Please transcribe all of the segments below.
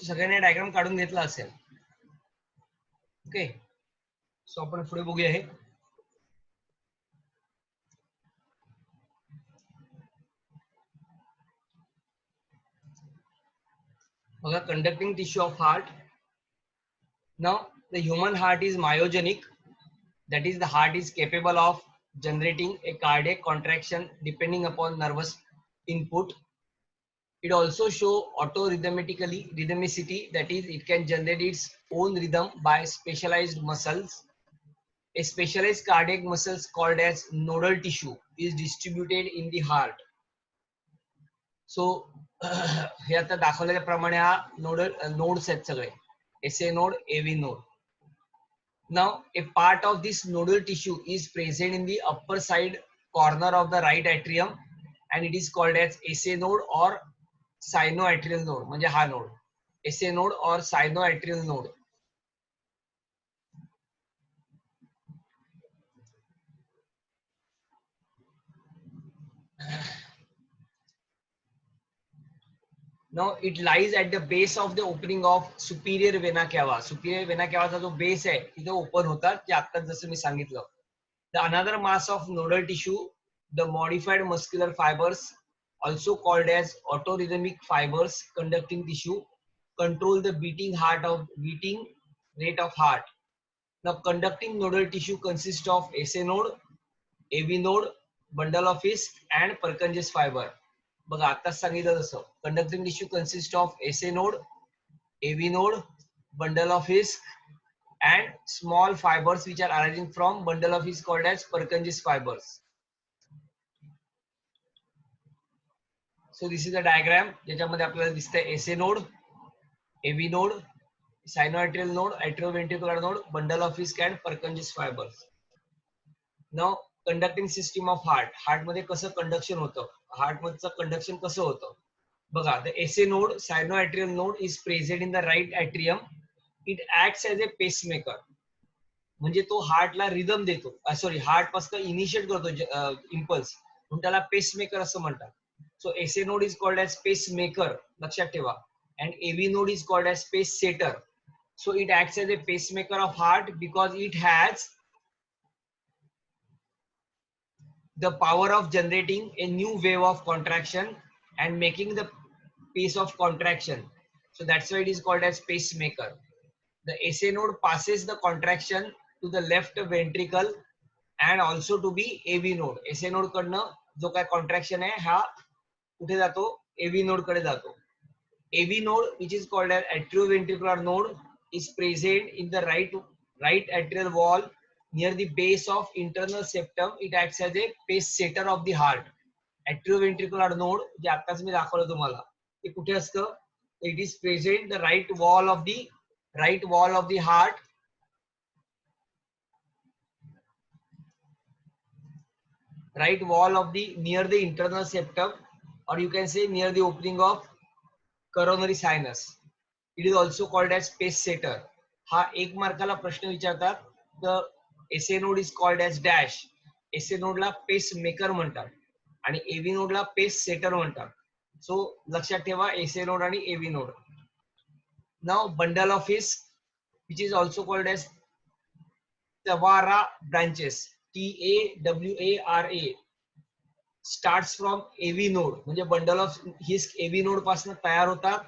सगळ्यांनी डायग्राम काढून घेतला असेल. ओके, सो आपण पुढे बघूया. हे बघा, conducting tissue of heart. Now the human heart is myogenic, that is the heart is capable of generating a cardiac contraction depending upon nervous input. It also show rhythmicity, that is it can generate its own rhythm by specialized muscles. A specialized cardiac muscles called as nodal tissue is distributed in the heart. So हे आता दाखवल्याप्रमाणे हा nodes आहेत सगळे, SA node, AV node. Now, a part of this nodal tissue is present in the upper side corner of the right atrium, and it is called as SA node or sinoatrial node. म्हणजे हा node, SA node or sinoatrial node. Now, it lies at the base of the opening of superior vena cava. Superior vena cava चा जो base आहे तिथे open होतात, ते आता जसं मी सांगितलं. The another mass of nodal tissue, the modified muscular fibers, also called as autorhythmic fibers, conducting tissue, control the beating rate of heart. Now, conducting nodal tissue consists of SA node, AV node, bundle of His and Purkinje's fiber. बघा आताच सांगितलं तसं, conducting tissue consists of SA node, AV node, bundle of His and small fibers which are arising from bundle of His called as Purkinje's fibers. So this is the diagram ज्याच्यामध्ये आपल्याला दिसतंय SA node, AV node, sinoatrial node, atrioventricular node, bundle of His and Purkinje's fibers. Now, conducting system of heart. Heart मध्ये कसं conduction होतं, heart मधचं conduction कसं होतं बघा. The SA node, sinoatrial node is present in the right atrium. It acts as a pacemaker. म्हणजे तो हार्टला rhythm देतो, sorry heart पासून इनिशिएट करतो इम्पल्स, म्हणून त्याला पेसमेकर असं म्हणतात. So SA node is called as pacemaker, लक्षात ठेवा. And AV node is called as pace setter. So it acts as a pacemaker of heart because it has the power of generating a new wave of contraction and making the pace of contraction. So that's why it is called as pacemaker. The SA node passes the contraction to the left ventricle and also to be AV node. SA node कडनं जो काय contraction आहे हा कुठे जातो, AV node कडे जातो. AV node, which is called as atrioventricular node, is present in the right atrial wall near the base of internal septum. It acts as a pace setter of the heart. Atrioventricular node जे आताच मी दाखवलं तुम्हाला, ते कुठे असतं, it is present in the right wall of the heart. Right wall of the near the internal septum, or you can say near the opening of coronary sinus. It is also called as pace setter. हा एक मार्काला प्रश्न विचारतात. The SA node is called as dash. SA node ला पेस maker म्हणतात आणि AV node ला पेस setter म्हणतात. So लक्षात ठेवा SA node आणि AV node. Now, bundle of His, which is also called as Tawara branches, TAWARA, starts from AV node. म्हणजे bundle of His AV node पासून तयार होतात.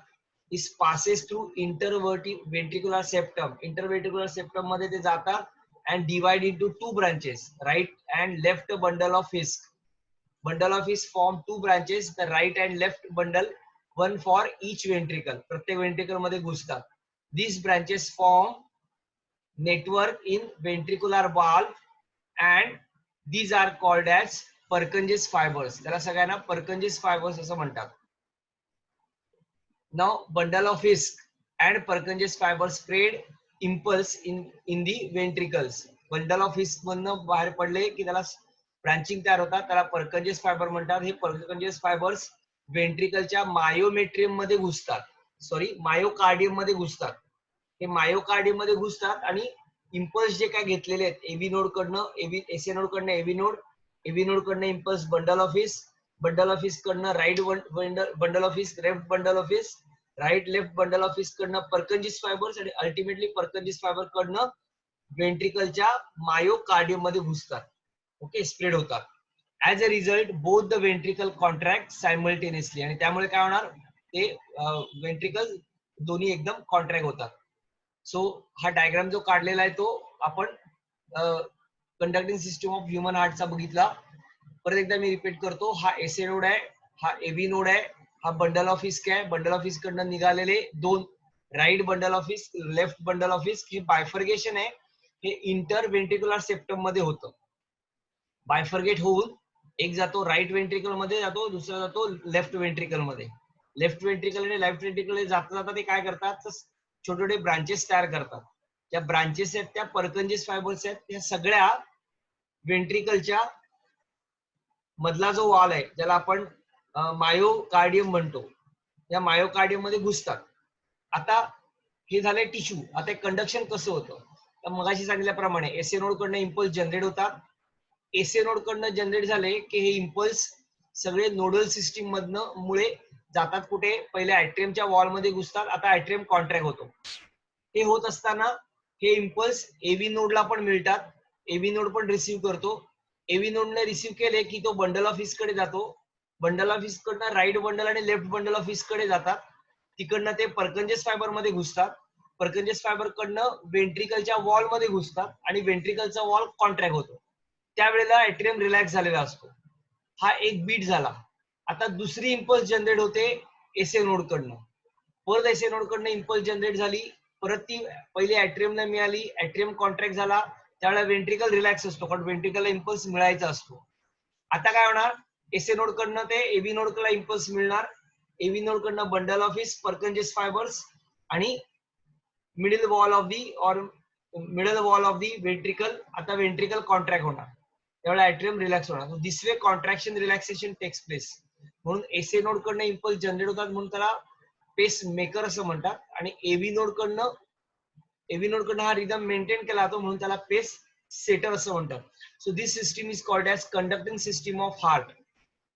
It passes through interventricular septum. Interventricular septum मध्ये ते जातात and divide into two branches, right and left bundle of His. Bundle of His form two branches, the right and left bundle, one for each ventricle. प्रत्येक ventricle मध्ये घुसतात. These branches form network in ventricular valve and these are called as Purkinje's fibers. त्याला सगळ्यांना Purkinje's fibers असं म्हणतात. Now, bundle of His and Purkinje's fibers spread impulse in the ventricles. Bundle of His मधनं बाहेर पडले की त्याला branching तयार होतात, त्याला Purkinje's fiber म्हणतात. हे Purkinje's fibers ventricleच्या मायोमेट्रियम मध्ये घुसतात, सॉरी मायोकार्डियम मध्ये घुसतात. हे मायोकार्डियम मध्ये घुसतात आणि इम्पल्स जे काय घेतलेले आहेत AV नोड कडनं, SA नोड कडनं AV नोड कडनं इम्पल्स बंडल ऑफ His कडनं right bundle of His, left bundle of His, right left bundle of His कडनं पर्कन्जिस फायबर्स आणि अल्टिमेटली पर्कन्जिस फायबर कडनं वेंट्रिकलच्या मायोकार्डियम मध्ये घुसतात. ओके, स्प्रेड होतात. As a result both the ventricle contract simultaneously, आणि त्यामुळे काय होणार, ते वेंट्रिकल दोन्ही एकदम कॉन्ट्रॅक्ट होतात. सो हा डायग्राम जो काढलेला आहे तो आपण कंडक्टिंग सिस्टम ऑफ ह्युमन हार्टचा बघितला. परत एकदा मी रिपीट करतो, हा एसए नोड आहे, हा एबी नोड आहे, हा बंडल ऑफ हिस्क आहे. बंडल ऑफ हिस्क कडनं निघालेले दोन right bundle of His, left bundle of His, हे बायफर्गेशन आहे, हे इंटर वेंट्रिक्युलर सेप्टम मध्ये होतं. बायफर्गेट होऊन एक जातो राईट वेंट्रिकल मध्ये जातो, दुसरा जातो लेफ्ट वेंट्रिकल मध्ये. लेफ्ट वेंट्रिकल आणि लेफ्ट वेंट्रिकल जाता जाता ते काय करतात, छोटे छोटे ब्रांचेस तयार करतात. त्या ब्रांचेस आहेत त्या पर्कन्जिस फायबर्स आहेत, त्या सगळ्या वेंट्रिकलच्या मधला जो वॉल आहे ज्याला आपण मायोकार्डियम म्हणतो, या मायोकार्डियम मध्ये घुसतात. आता हे झालंय टिश्यू. आता कंडक्शन कसं होतं, तर मगाशी सांगितल्याप्रमाणे एसए नोड कडनं इम्पल्स जनरेट होतात. एसए नोड कडनं जनरेट झाले की हे इम्पल्स सगळे नोडल सिस्टीम मधनं मुळे जातात कुठे, पहिले ऍट्रियमच्या वॉल मध्ये घुसतात. आता ऍट्रियम कॉन्ट्रॅक्ट होतो. हे होत असताना हे इम्पल्स एव्ही नोडला पण मिळतात, एव्ही नोड पण रिसीव्ह करतो. एव्ही नोडने रिसीव्ह केले की तो बंडल ऑफ हिस कडे जातो. बंडल ऑफ हिस कडनं राईट बंडल आणि लेफ्ट बंडल ऑफ हिस कडे जातात. तिकडनं ते पर्कन्जेस फायबर मध्ये घुसतात. पर्कन्जेस फायबर कडनं वेंट्रिकलच्या वॉल मध्ये घुसतात आणि वेंट्रिकलचा वॉल कॉन्ट्रॅक्ट होतो. त्यावेळेला ऍट्रियम रिलॅक्स झालेला असतो. हा एक बीट झाला. आता दुसरी इम्पल्स जनरेट होते एसए नोड कडनं. परत एसए नोड कडनं इम्पल्स जनरेट झाली, परत ती पहिली ऍट्रियमला मिळाली, ऍट्रियम कॉन्ट्रॅक्ट झाला, त्यावेळेला वेंट्रिकल रिलॅक्स असतो कारण वेंट्रिकलला इम्पल्स मिळायचा असतो. आता काय होणार, एसए नोड कडनं ते एव्ही नोड कडला इम्पल्स मिळणार, एव्ही नोड कडनं bundle of His Purkinje fibres आणि middle wall of the ventricle. आता वेंट्रिकल कॉन्ट्रॅक्ट होणार, त्यावेळेला ऍट्रियम रिलॅक्स होणार. This way contraction relaxation takes place. म्हणून एसए नोड कडनं इम्पल्स जनरेट होतात म्हणून त्याला पेस मेकर असं म्हणतात. आणि एव्ही नोड कडनं हा रिदम मेंटेन केला जातो म्हणून त्याला पेस सेटर असं म्हणतात. So this system is called as conducting system of heart.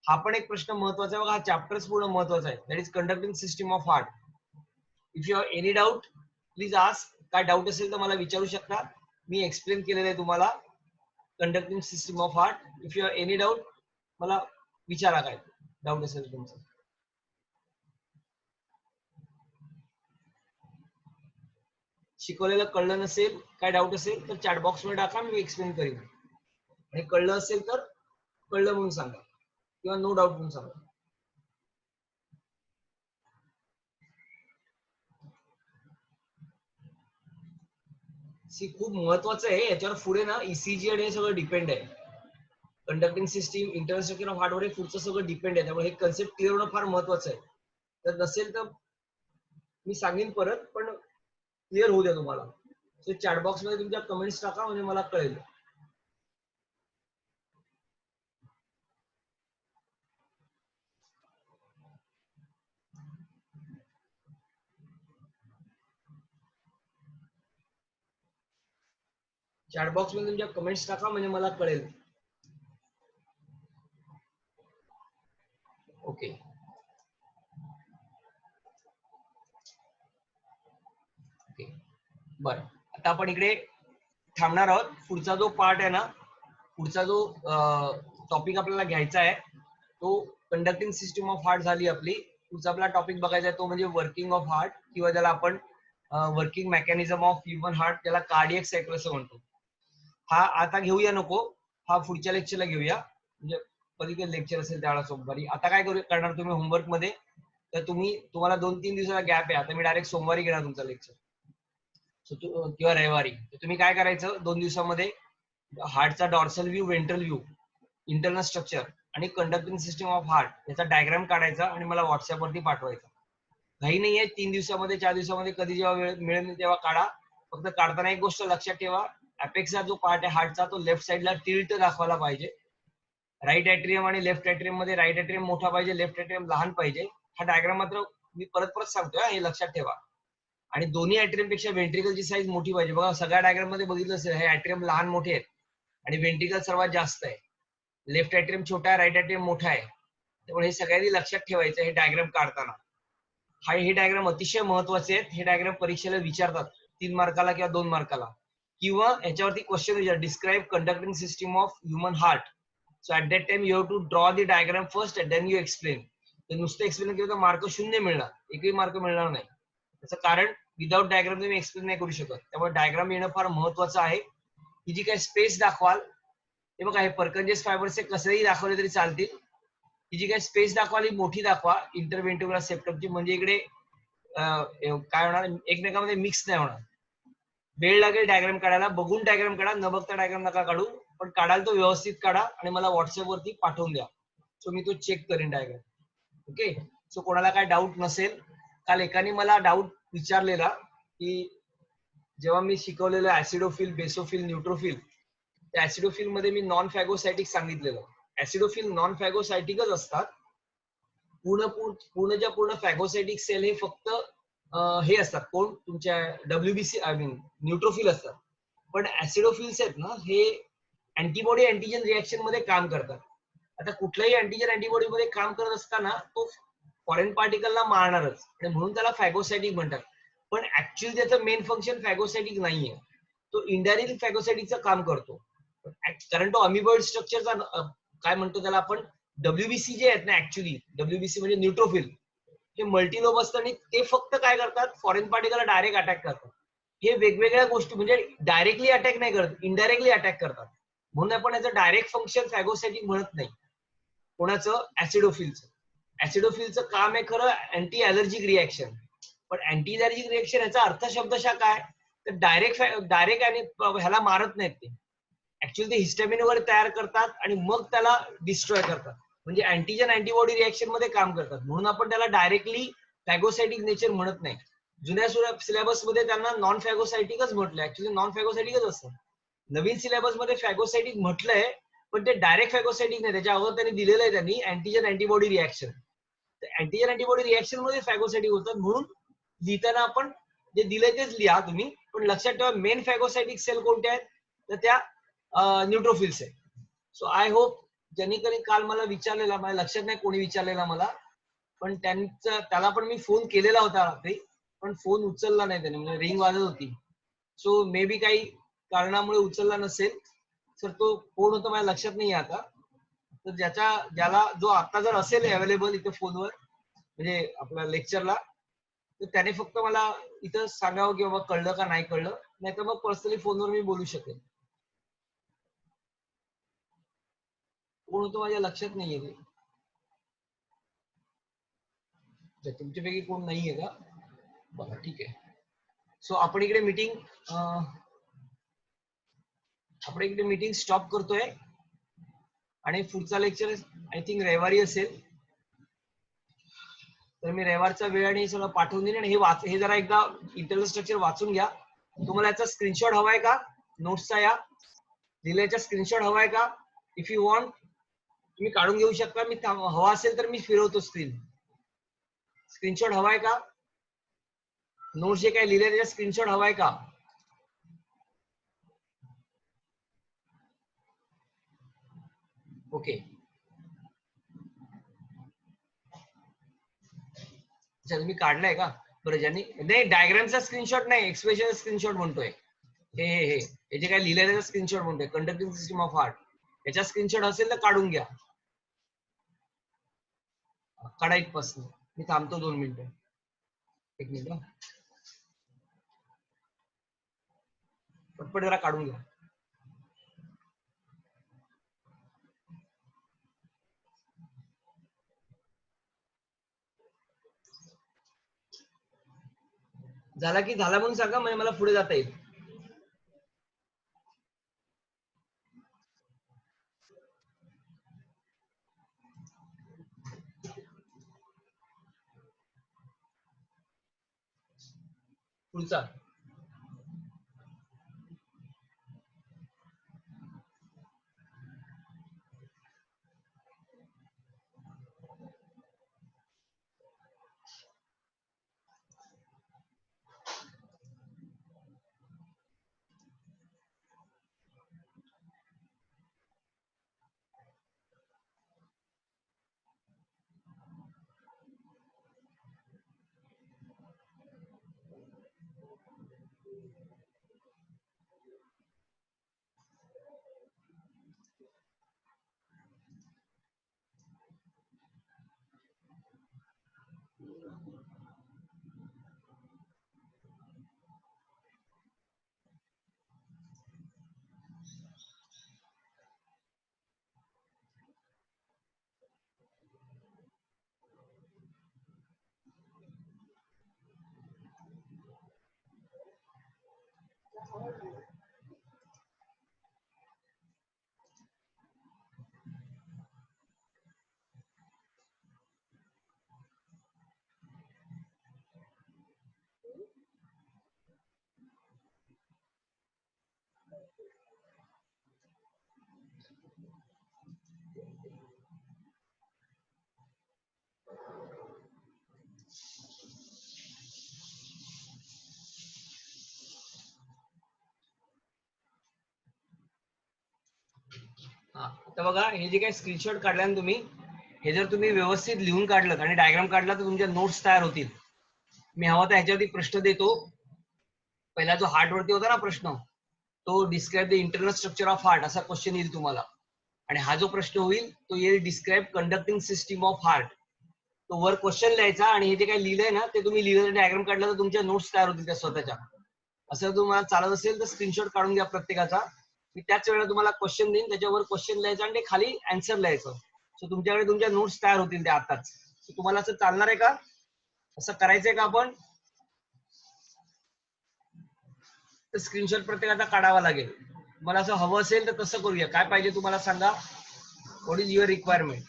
हा पण एक प्रश्न महत्वाचा आहे बघा, हा चॅप्टर्स पूर्ण महत्वाचा आहे, that is conducting system of heart. If you have any doubt please ask. काय डाऊट असेल तर मला विचारू शकता, मी एक्सप्लेन केलेलं आहे तुम्हाला conducting system of heart. If you have any doubt मला विचारा, काय डाऊट असेल तुमचं. शिकवलेलं कळलं नसेल, काय डाऊट असेल तर चॅट बॉक्स मध्ये टाका, मी एक्सप्लेन करीन. आणि कळलं असेल तर कळलं म्हणून सांगा किंवा नो डाऊट म्हणून सांगा. खूप महत्वाचं आहे, याच्यावर पुढे ना ईसीजी आणि हे सगळं डिपेंड आहे. Conducting system, internal structure of heart वर पुढचं सगळं डिपेंड आहे. त्यामुळे हे कन्सेप्ट क्लिअर होणं फार महत्वाचं आहे. तर नसेल तर मी सांगेन परत, पण क्लिअर होऊ द्या तुम्हाला. सो चॅट बॉक्स मध्ये तुमच्या कमेंट्स टाका म्हणजे मला कळेल. चॅट बॉक्स मध्ये तुमच्या कमेंट्स टाका म्हणजे मला कळेल. ओके, ओके, बरं. आता आपण इकडे थांबणार आहोत. पुढचा जो पार्ट आहे ना, पुढचा जो टॉपिक आपल्याला घ्यायचा आहे तो कंडक्टिंग सिस्टीम ऑफ हार्ट झाली आपली. पुढचा आपला टॉपिक बघायचा आहे तो म्हणजे वर्किंग ऑफ हार्ट, किंवा ज्याला आपण working mechanism of human heart, त्याला कार्डियक सायकल असं म्हणतो. हा आता घेऊया नको, हा पुढच्या लेक्चरला घेऊया, म्हणजे कधी काही लेक्चर असेल त्यावेळेला सोमवारी. आता काय करणार तुम्ही होमवर्क मध्ये, तर तुम्हाला 2-3 दिवसाचा गॅप आहे. आता मी डायरेक्ट सोमवारी घेणार तुमचा लेक्चर किंवा रविवारी. तर तुम्ही काय करायचं, 2 दिवसामध्ये हार्टचा dorsal view, ventral view, internal structure आणि कंडक्टिंग सिस्टीम ऑफ हार्ट याचा डायग्राम काढायचा आणि मला व्हॉट्सअपवरती पाठवायचा. काही नाहीये, 3 दिवसामध्ये 4 दिवसामध्ये कधी जेव्हा वेळ मिळेल तेव्हा काढा. फक्त काढताना एक गोष्ट लक्षात ठेवा, अपेक्सचा जो पार्ट आहे हार्टचा तो लेफ्ट साईडला टिल्ट दाखवायला पाहिजे. राईट ऍट्रियम आणि लेफ्ट ऍट्रियम मध्ये राईट ऍट्रियम मोठा पाहिजे, लेफ्ट ऍट्रियम लहान पाहिजे. हा डायग्राम मात्र मी परत परत सांगतोय, हे लक्षात ठेवा. आणि दोन्ही ऍट्रियम पेक्षा वेंट्रिकलची साईज मोठी पाहिजे. बघा सगळ्या डायग्राम मध्ये बघितलं असेल, हे ऍट्रियम लहान मोठे आहेत आणि वेंट्रिकल सर्वात जास्त आहे. लेफ्ट ऍट्रियम छोटा आहे, राईट ऍट्रियम मोठा आहे. त्यामुळे हे सगळ्यांनी लक्षात ठेवायचं हे डायग्राम काढताना. हे डायग्राम अतिशय महत्वाचे आहेत. हे डायग्राम परीक्षेला विचारतात 3 मार्काला किंवा 2 मार्काला, किंवा याच्यावरती क्वेश्चन विचार describe conducting system of human heart. So at that time you have to draw the diagram first and then you explain. तर नुसतं एक्सप्लेन केलं तर मार्क 0 मिळणार, एकही मार्क मिळणार नाही. त्याचं कारण विदाउट डायग्राम तुम्ही एक्सप्लेन नाही करू शकत. त्यामुळे डायग्राम येणं फार महत्वाचं आहे. ही जी काही स्पेस दाखवाल, हे बघा, हे परकंजेस फायबरचे कसेही दाखवले तरी चालतील. ही जी काही स्पेस दाखवाल ही मोठी दाखवा इंटरव्हेंटिक्युलर सेप्टमची, म्हणजे इकडे काय होणार, एकमेकांमध्ये मिक्स नाही होणार. वेळ लागेल डायग्राम काढायला, बघून डायग्राम काढा, न बघता डायग्राम नका काढू, पण काढाल तो व्यवस्थित काढा आणि मला व्हॉट्सअप वरती पाठवून द्या. सो मी तो चेक करेन डायग्राम. ओके. सो कोणाला काय डाऊट नसेल, काल एकाने मला डाऊट विचारलेला की जेव्हा मी शिकवलेलं ऍसिडोफिल, बेसोफिल, न्यूट्रोफिल, त्या ऍसिडोफिल मध्ये मी नॉन फॅगोसायटिक सांगितलेलं. ऍसिडोफिल नॉन फॅगोसायटिकच असतात. पूर्ण फॅगोसायटिक सेल हे फक्त हे असतात, कोण तुमच्या डब्ल्यूबीसी आय मीन न्यूट्रोफिल असतात. पण ऍसिडोफिल्स आहेत ना, हे अँटीबॉडी अँटीजन रिएक्शन मध्ये काम करतात. आता कुठल्याही अँटीजन अँटीबॉडी मध्ये काम करत असताना तो फॉरेन पार्टिकलला मारणारच, आणि म्हणून त्याला फॅगोसायटिक म्हणतात. पण ऍक्च्युअली त्याचं मेन फंक्शन फॅगोसायटिक नाहीये, तो इनडायरेक्टली फॅगोसायटिकचं काम करतो. कारण तो अमिबॉइड स्ट्रक्चरचा काय म्हणतो त्याला आपण, डब्ल्यूबीसी जे आहेत ना, ऍक्च्युअली डब्ल्यूबीसी म्हणजे न्यूट्रोफिल, हे मल्टीलोब असतं आणि ते फक्त काय करतात, फॉरेन पार्टिकलला डायरेक्ट अटॅक करतात. हे वेगवेगळ्या गोष्टी म्हणजे डायरेक्टली अटॅक नाही करत, इनडायरेक्टली अटॅक करतात. म्हणून आपण याचं डायरेक्ट फंक्शन फॅगोसायटिक म्हणत नाही. कोणाचं, ऍसिडोफिलचं. ऍसिडोफिलचं काम आहे खरं अँटी अलर्जिक रिएक्शन, पण अँटी अलर्जिक रिएक्शन याचा अर्थ शब्दशः काय, तर डायरेक्ट आणि ह्याला मारत नाहीत ते. ऍक्च्युअली ते हिस्टॅमिन वगैरे तयार करतात आणि मग त्याला डिस्ट्रॉय करतात, म्हणजे अँटीजन अँटीबॉडी रिएक्शन मध्ये काम करतात. म्हणून आपण त्याला डायरेक्टली फॅगोसायटिक नेचर म्हणत नाही. जुन्या सिलेबस मध्ये त्यांना नॉन फॅगोसायटिकच म्हटलं, ऍक्च्युअली नॉन फॅगोसायटिकच असतं. नवीन सिलेबस मध्ये फॅगोसायटिक म्हटलंय, पण ते डायरेक्ट फॅगोसायटिक नाही, त्याच्या अगोदर त्यांनी दिलेलं आहे त्यांनी antigen antibody reaction. Antigen antibody reaction मध्ये फॅगोसायटिक होतात. म्हणून लिहिताना आपण जे दिलंय तेच लिहा तुम्ही, पण लक्षात ठेवा मेन फॅगोसायटिक सेल कोणत्या आहेत, तर त्या न्यूट्रोफिल्स आहे. सो आय होप ज्यांनी काल मला विचारलेला, माझ्या लक्षात नाही कोणी विचारलेला मला, पण त्याला पण मी फोन केलेला होता रात्री, पण फोन उचलला नाही त्याने, म्हणजे रिंग वाजत होती. सो मे बी काही कारणामुळे उचलला नसेल. सर तो कोण होतं माझ्या लक्षात नाही आता. तर ज्याला जो आता जर असेल अवेलेबल इथे फोनवर, म्हणजे आपल्या लेक्चरला, तर त्याने फक्त मला इथं सांगावं की बाबा कळलं का नाही कळलं, नाही तर मग पर्सनली फोनवर मी बोलू शकेल. कोण होतं माझ्या लक्षात नाहीये ते. तुमच्यापैकी कोण नाहीये का, बघा ठीक आहे. सो आपण इकडे मीटिंग स्टॉप करतोय, आणि पुढचा लेक्चर आय थिंक रविवारी असेल. तर मी रविवारचा वेळ आणि सगळं पाठवून देईन. आणि हे जरा एकदा इंटरनल स्ट्रक्चर वाचून घ्या. तुम्हाला याचा स्क्रीनशॉट हवाय का, नोट्सचा या दिल्याचा स्क्रीनशॉट हवाय का, इफ यू वॉन्ट तुम्ही काढून घेऊ शकता. मी हवा असेल तर मी फिरवतो स्क्रीन. स्क्रीनशॉट हवाय का, नोट्स जे काय लिहिले त्याचा स्क्रीनशॉट हवाय का. ओके, अच्छा तुम्ही काढलाय का, बरं. ज्यांनी नाही डायग्रामचा स्क्रीनशॉट नाही, एक्सप्रेशन स्क्रीनशॉट म्हणतोय. हे जे काय लिहिलंय त्याचा स्क्रीनशॉट म्हणतोय, कंडक्टिंग सिस्टम ऑफ हार्ट. याचा स्क्रीनशॉट असेल तर काढून घ्या, काढा इथपासून. मी थांबतो 2 मिनिटं, 1 मिनिट पटपट जरा काढून घ्या. झाला की झाला म्हणून सांगा, म्हणजे मला पुढे जाता येईल. पुढचा आता बघा, हे जे काही स्क्रीनशॉट काढला ना तुम्ही, हे जर तुम्ही व्यवस्थित लिहून काढलं आणि डायग्राम काढला तर तुमच्या नोट्स तयार होतील. मी हवा तर ह्याच्यावरती प्रश्न देतो. पहिला जो हार्ट वरती होता ना प्रश्न, तो describe the internal structure of heart असा क्वेश्चन येईल तुम्हाला. आणि हा जो प्रश्न होईल तो येईल describe conducting system of heart. तो वर क्वेश्चन लिहायचा आणि हे जे काही लिहिलंय ना ते तुम्ही लिहिलं डायग्राम काढलं तर तुमच्या नोट्स तयार होतील त्या स्वतःच्या. असं तुम्हाला चालत असेल तर स्क्रीनशॉट काढून घ्या प्रत्येकाचा. मी त्याच वेळेला तुम्हाला क्वेश्चन देईन, त्याच्यावर क्वेश्चन लिहायचं आणि ते खाली आन्सर लिहायचं. सो तुमच्याकडे तुमच्या नोट्स तयार होतील त्या आताच. तुम्हाला असं चालणार आहे का? असं करायचंय का आपण? तर स्क्रीनशॉट प्रत्येकाचा काढावा लागेल. मला असं हवं असेल तर तसं करूया. काय पाहिजे तुम्हाला सांगा. What is your requirement?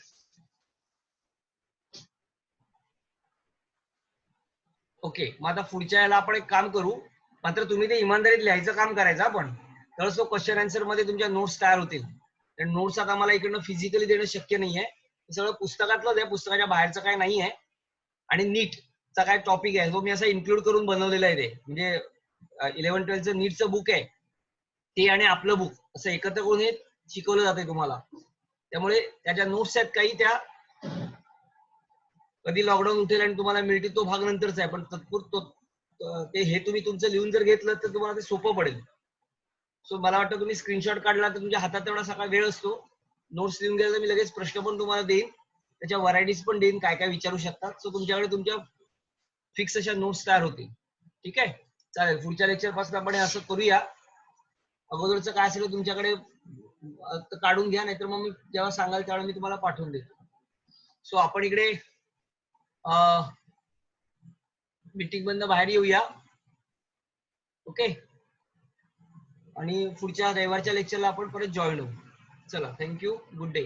Okay, मग आता पुढच्या याला आपण एक काम करू. मात्र तुम्ही ते इमानदारीत लिहायचं काम करायचं आपण. तरच तो क्वेश्चन आन्सर मध्ये तुमच्या नोट्स तयार होतील. नोट्स आता मला इकडनं फिजिकली देणं शक्य नाहीये. सगळं पुस्तकातलंच आहे, पुस्तकाच्या बाहेरचं काय नाही आहे. आणि नीटचा काय टॉपिक आहे तो मी असं इन्क्लूड करून बनवलेलं आहे. ते म्हणजे 11-12चं नीटचं बुक आहे ते आणि आपलं बुक असं एकत्र करून हे शिकवलं जाते तुम्हाला. त्यामुळे त्याच्या नोट्स आहेत काही, त्या कधी लॉकडाऊन उठेल आणि तुम्हाला मिळतील तो भाग नंतरचा आहे. पण तत्पूर्वी ते हे तुम्ही तुमचं लिहून जर घेतलं तर तुम्हाला ते सोपं पडेल. सो मला वाटतं तुम्ही स्क्रीनशॉट काढला तर तुमच्या हातात तेवढा सकाळ वेळ असतो. नोट्स लिहून गेला तर मी लगेच प्रश्न पण तुम्हाला देईन, त्याच्या व्हरायटीज पण देईन, काय काय विचारू शकतात. सो तुमच्याकडे तुमच्या फिक्स अशा नोट्स तयार होतील. ठीक आहे, चालेल. पुढच्या लेक्चर पासून आपण असं करूया. अगोदरचं काय असेल तुमच्याकडे काढून घ्या, नाहीतर मग मी जेव्हा सांगाल त्यावेळेला मी तुम्हाला पाठवून देतो. सो आपण इकडे मीटिंग बंद बाहेर येऊया. ओके, आणि पुढच्या रविवारच्या लेक्चरला आपण परत जॉईन होऊ. चला, थँक्यू, गुड डे.